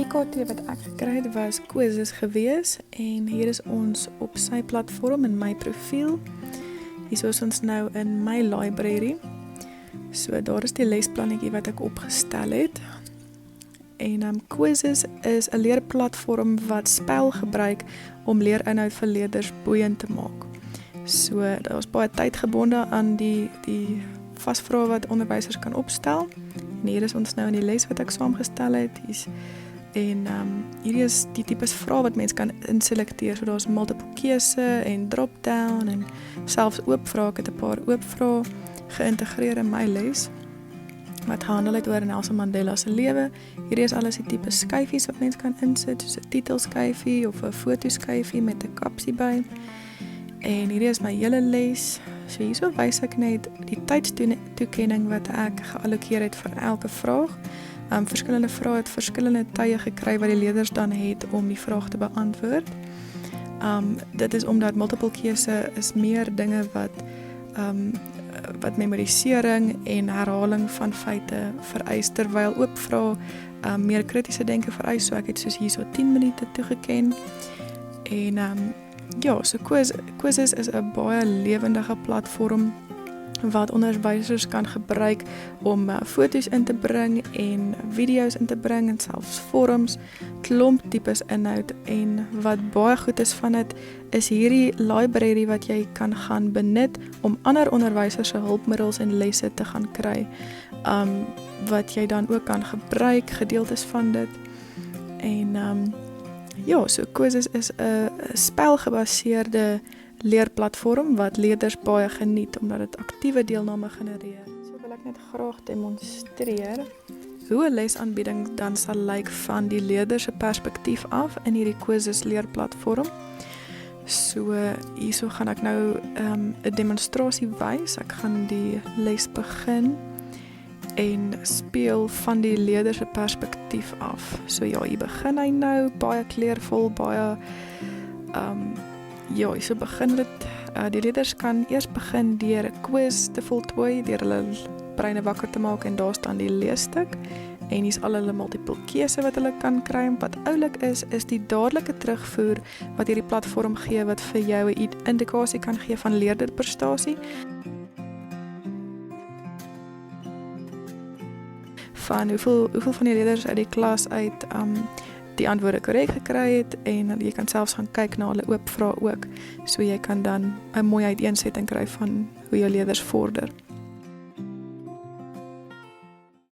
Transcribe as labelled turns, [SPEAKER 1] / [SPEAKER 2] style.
[SPEAKER 1] EKT wat ek gekry het was quizzes gewees en hier is ons op sy platform in my profiel. Hier is ons nou in my library. So daar is die lesplannetjie wat ek opgestel het. En quizzes is 'n leerplatform wat spel gebruik om leerinhoud vir leerders boeiend te maak. So daar is baie tydgebonde aan die vasvrae wat onderwysers kan opstel. En hier is ons nou in die les wat ek saamgestel het. Hierdie is die tipes vrae wat mens kan inselekteer. So daar is multiple keuse en drop-down en selfs oop vrae. Ek het 'n paar oop vrae geïntegreer in my les wat handel het oor Nelson Mandela se lewe. Hierdie is alles die tipe skyfies wat mens kan insit, soos 'n titelskyfie of 'n fotoskyfie met 'n kapsie by. En hierdie is my hele les. So hierso wys ek net die tydstoekenning wat ek geallokeer het vir elke vraag. Verskillende vrae het verskillende tye gekry wat die leerders dan het om die vraag te beantwoord. Dit is omdat multiple keuse is meer dinge wat memorisering en herhaling van feite vereis, terwyl oop vrae meer kritiese denke vereis. So ek het soos hierso 10 minute toegeken. So quizzes is 'n baie lewendige platform wat onderwysers kan gebruik om foto's in te bring en video's in te bring en selfs forums, klomp tipes inhoud. En wat baie goed is van dit is hierdie library wat jy kan gaan benut om ander onderwysers se hulpmiddels en lesse te gaan kry, wat jy dan ook kan gebruik, gedeeltes van dit. So quizzes is 'n spelgebaseerde leerplatform wat leerders baie geniet omdat dit aktiewe deelname genereer. So wil ek net graag demonstreer hoe 'n lesaanbieding dan sal lyk van die leerder se perspektief af in hierdie quizzes leerplatform. So hierso gaan ek nou 'n demonstrasie wys. Ek gaan die les begin en speel van die leerder se perspektief af. So ja, hier begin hy nou, baie kleurvol, baie so begin dit. Die leerders kan eers begin deur 'n quiz te voltooi, deur hulle breine wakker te maak en daar staan die leesstuk. En hier's al hulle multiple keuse wat hulle kan kry. En wat oulik is die dadelike terugvoer wat hierdie platform gee wat vir jou 'n indikasie kan gee van leerderprestasie. Van hoeveel van die leerders uit die klas uit die antwoorde korrek gekry het, en jy kan selfs gaan kyk na hulle oop vrae ook. So jy kan dan 'n mooi uiteensetting kry van hoe jou leerders vorder.